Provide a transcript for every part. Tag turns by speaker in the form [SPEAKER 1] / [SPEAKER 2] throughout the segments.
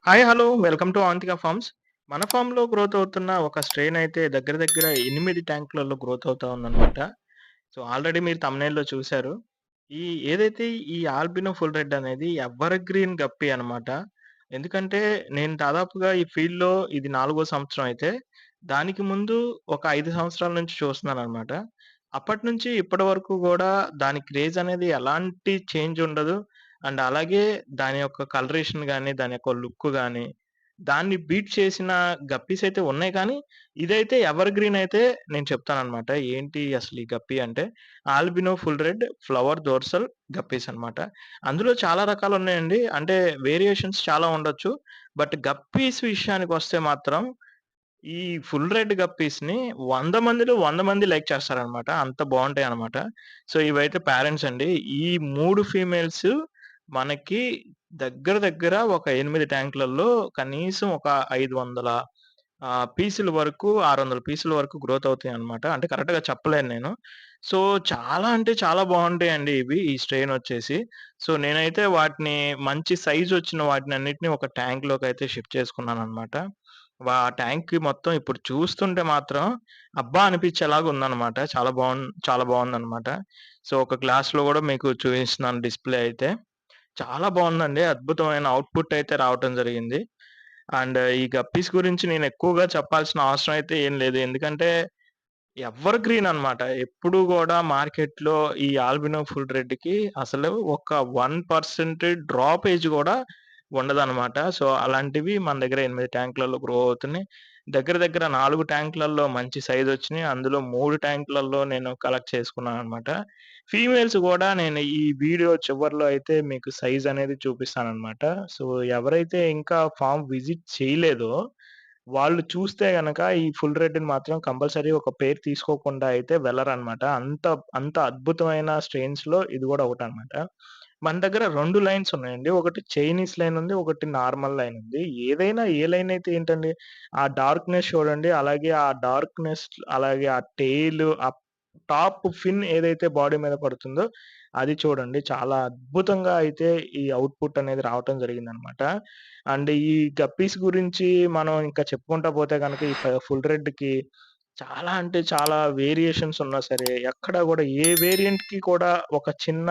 [SPEAKER 1] Hi! Hello! Welcome to Avantika farms. మన ఫార్మ్‌లో growth అవుతున్న ఒక స్ట్రెయిన్ అయితే దగ్గర దగ్గర 8 ట్యాంకులలో గ్రోత్ అవుతా ఉందన్నమాట. సో, ఆల్రెడీ మీరు థంబ్‌నెయిల్‌లో చూసారు. ఈ ఏదైతే ఈ ఆల్బినో ఫుల్ రెడ్ అనేది ఎవర్ గ్రీన్ గప్పీ అన్నమాట. ఎందుకంటే నేను దాదాపుగా ఈ ఫీల్డ్‌లో ఇది నాలుగో సంవత్సరం అయితే, దానికి ముందు ఒక 5 సంవత్సరాల నుంచి చూస్తున్నానన్నమాట. అప్పటినుంచి ఇప్పటి వరకు గూడా దాని క్రేజ్ అనేది ఎలాంటి చేంజ్ ఉండదు. అండ్ అలాగే దాని యొక్క కలరేషన్ గాని, దాని యొక్క లుక్ గాని, దాన్ని బీట్ చేసిన గప్పీస్ అయితే ఉన్నాయి కానీ, ఇదైతే ఎవర్ గ్రీన్ అయితే నేను చెప్తానన్నమాట. ఏంటి అసలు ఈ గప్పీ అంటే, albino full red flower dorsal guppies అన్నమాట. అందులో చాలా రకాలున్నాయండి. అంటే వేరియేషన్స్ చాలా ఉండొచ్చు. బట్ గప్పీస్ విషయానికొస్తే మాత్రం ఈ ఫుల్ రెడ్ గప్పీస్‌ని 100 మందిలో 100 మంది లైక్ చేస్తారనమాట. అంత బావుంటాయనమాట. సో, ఇవైతే పేరెంట్స్ అండి. ఈ 3 ఫీమేల్స్ మనకి దగ్గర దగ్గర ఒక 8 ట్యాంకులలో కనీసం ఒక 500 పీసుల వరకు, 600 పీసుల వరకు గ్రోత్ అవుతాయనమాట. అంటే కరెక్ట్‌గా చెప్పలేను నేను. సో, చాలా అంటే చాలా బావుంటాయండి ఇవి. ఈ స్ట్రెయిన్ వచ్చేసి. సో, నేనైతే వాటిని మంచి సైజొచ్చిన వాటినన్నిటిని ఒక ట్యాంక్‌లోకైతే షిఫ్ట్ చేసుకున్నాననమాట. ట్యాంక్‌కి మొత్తం ఇప్పుడు చూస్తుంటే మాత్రం అబ్బా! అనిపించేలాగా ఉందనమాట. చాలా బావుందనమాట. సో, ఒక గ్లాస్‌లో గూడా మీకు చూపిస్తున్నాను డిస్‌ప్లే అయితే. చాలా బావుందండి. అద్భుతమైన ఔట్‌పుట్ అయితే రావటం జరిగింది. అండ్ ఈ గప్పీస్ గురించి నేను ఎక్కువగా చెప్పాల్సిన అవసరం అయితే ఏం లేదు. ఎందుకంటే ఎవర్ గ్రీన్ అన్నమాట. ఎప్పుడు గూడా మార్కెట్‌లో ఈ ఆల్బినో ఫుల్ రెడ్‌కి అసలు ఒక 1% డ్రాపేజ్ గూడా ఉండదనమాట. సో, అలాంటివి మన దగ్గర 8 ట్యాంకులలో గ్రో అవుతున్నాయి. దగ్గర దగ్గర 4 ట్యాంకులలో మంచి సైజొచ్చినియి. అందులో 3 ట్యాంకులలో నేను కలెక్ట్ చేసుకున్నాననమాట. ఫీమేల్స్ గూడా నేను ఈ వీడియో చివర్లో అయితే మీకు సైజ్ అనేది చూపిస్తాననమాట. సో, ఎవరైతే ఇంకా ఫార్మ్ విజిట్ చేయలేదో వాళ్ళు చూస్తే గనక ఈ ఫుల్ రెడ్‌ని మాత్రం కంపల్సరీ ఒక పేరు తీసుకోకుండా అయితే వెళ్లరనమాట. అంత అంత అద్భుతమైన స్ట్రెయిన్స్‌లో ఇది గూడా ఒకటనమాట. మన దగ్గర 2 లైన్స్ ఉన్నాయండి. ఒకటి చైనీస్ లైన్ ఉంది. ఒకటి నార్మల్ లైన్ ఉంది. ఏదైనా ఏ లైన్ అయితే ఏంటండి, ఆ డార్క్‌నెస్ చూడండి. అలాగే ఆ డార్క్‌నెస్ అలాగే ఆ టెయిల్ టాప్ ఫిన్ ఏదైతే బాడీ మీద పడుతుందో అది చూడండి. చాలా అద్భుతంగా అయితే ఈ ఔట్‌పుట్ అనేది రావటం జరిగిందనమాట. అండ్ ఈ గప్పీస్ గురించి మనం ఇంకా చెప్పుకుంటా పోతే గనక ఈ ఫుల్ రెడ్‌కి చాలా అంటే చాలా వేరియేషన్స్ ఉన్నా సరే, ఎక్కడ గూడా ఏ వేరియంట్‌కి కూడా ఒక చిన్న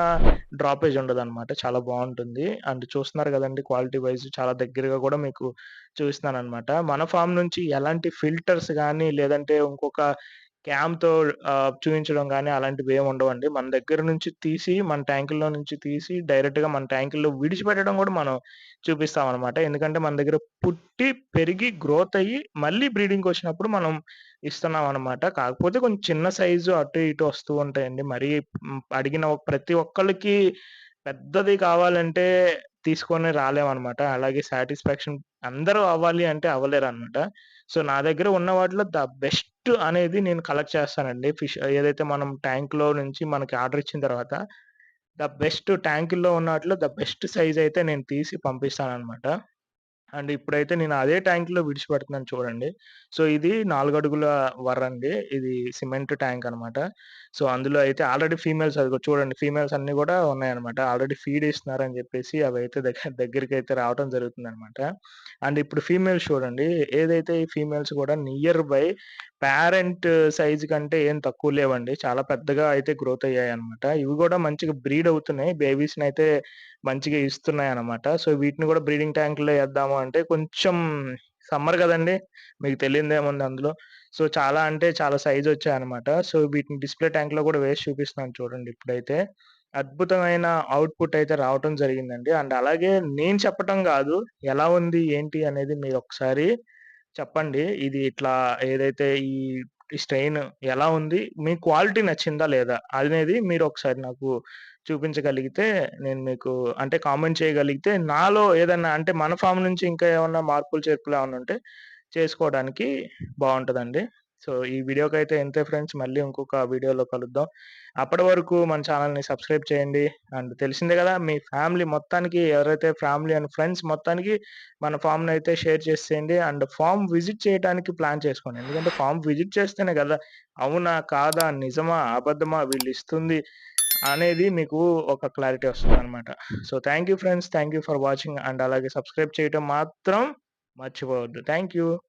[SPEAKER 1] డ్రాపేజ్ ఉండదనమాట. చాలా బావుంటుంది. అండ్ చూస్తున్నారు గదండీ క్వాలిటీ వైస్ చాలా దగ్గరగా గూడా మీకు చూపిస్తున్నాననమాట. మన ఫార్మ్ నుంచి ఎలాంటి ఫిల్టర్స్ గానీ, లేదంటే ఇంకొక క్యామ్‌తో చూయించడం గానీ అలాంటివేమి ఉండవండి. మన దగ్గర నుంచి తీసి, మన ట్యాంకుల్లో నుంచి తీసి డైరెక్ట్‌గా మన ట్యాంకుల్లో విడిచిపెట్టడం గూడా మనం చూపిస్తామనమాట. ఎందుకంటే మన దగ్గర పుట్టి, పెరిగి, గ్రోత్ అయ్యి, మళ్ళీ బ్రీడింగ్‌కొచ్చినప్పుడు మనం ఇస్తున్నామనమాట. కాకపోతే కొంచెం చిన్న సైజు అటు, ఇటు వస్తూ ఉంటాయండి. మరీ అడిగిన ప్రతి ఒక్కళ్ళకి పెద్దది కావాలంటే తీసుకొని రాలేమనమాట. అలాగే సాటిస్ఫాక్షన్ అందరూ అవ్వాలి అంటే అవ్వలేరనమాట. సో, నా దగ్గర ఉన్న వాటిలో ద బెస్ట్ అనేది నేను కలెక్ట్ చేస్తానండి. ఏదైతే మనం ట్యాంక్‌లో నుంచి మనకి ఆర్డర్ ఇచ్చిన తర్వాత ద బెస్ట్ ట్యాంకుల్లో ఉన్న వాటిలో ద బెస్ట్ సైజ్ అయితే నేను తీసి పంపిస్తాననమాట. అండ్ ఇప్పుడైతే నేను అదే ట్యాంక్‌లో విడిచిపెడుతున్నాను చూడండి. సో, ఇది 4 అడుగుల వరండి. ఇది సిమెంట్ ట్యాంక్ అనమాట. సో, అందులో అయితే ఆల్రెడీ ఫీమేల్స్ అదిగో చూడండి ఫీమేల్స్ అన్నీ గూడా ఉన్నాయన్నమాట. ఆల్రెడీ ఫీడ్ ఇస్తున్నారని జెప్పేసి అవైతే దగ్గరికైతే రావటం జరుగుతుందనమాట. అండ్ ఇప్పుడు ఫీమేల్స్ చూడండి. ఏదైతే ఈ ఫీమేల్స్ గూడా నియర్ బై పేరెంట్ సైజ్ కంటే ఏం తక్కువ లేవండి. చాలా పెద్దగా అయితే గ్రోత్ అయ్యాయన్నమాట. ఇవి గూడా మంచిగా బ్రీడ్ అవుతున్నాయి. బేబీస్‌నైతే మంచిగా ఇస్తున్నాయన్నమాట. సో, వీటిని గూడా బ్రీడింగ్ ట్యాంక్‌లో ఏద్దాము అంటే కొంచెం సమ్మర్ గదండీ! మీకు తెలియనిదేముంది అందులో. సో, చాలా అంటే చాలా సైజొచ్చాయన్నమాట. సో, వీటిని డిస్‌ప్లే ట్యాంక్‌లో గూడా వేసి చూపిస్తున్నాను చూడండి ఇప్పుడైతే. అద్భుతమైన ఔట్‌పుట్ అయితే రావటం జరిగిందండి. అండ్ అలాగే నేను చెప్పటం గాదు. ఎలా ఉంది? ఏంటి? అనేది మీరొకసారి చెప్పండి. ఇది ఇట్లా ఏదైతే ఈ స్ట్రెయిన్ ఎలా ఉంది? మీ క్వాలిటీ నచ్చిందా లేదా? అనేది మీరొకసారి నాకు చూపించగలిగితే నేను మీకు అంటే కామెంట్ చేయగలిగితే నాలో ఏదన్నా అంటే మన ఫార్మ్ నుంచి ఇంకా ఏమన్నా మార్పులు, చేర్పులు ఏమన్నా ఉంటే చేసుకోవడానికి బావుంటదండి. సో, ఈ వీడియోకైతే ఇంతే ఫ్రెండ్స్. మళ్ళీ ఇంకొక వీడియోలో కలుద్దాం. అప్పటి వరకు మన ఛానెల్‌ని సబ్స్క్రైబ్ చేయండి. అండ్ తెలిసిందే గదా! మీ ఫ్యామిలీ మొత్తానికి ఎవరైతే ఫ్యామిలీ అండ్ ఫ్రెండ్స్ మొత్తానికి మన ఫార్మ్‌నయితే షేర్ చేసేయండి. అండ్ ఫార్మ్ విజిట్ చేయటానికి ప్లాన్ చేసుకోండి. ఎందుకంటే ఫార్మ్ విజిట్ చేస్తేనే గదా! అవునా? కాదా? నిజమా? అబద్ధమా? వీళ్ళిస్తుంది అనేది మీకు ఒక క్లారిటీ వస్తుందనమాట. So, thank you friends. Thank you for watching and అలాగే సబ్స్క్రైబ్ చేయటం మాత్రం మర్చిపోవద్దు. Thank you.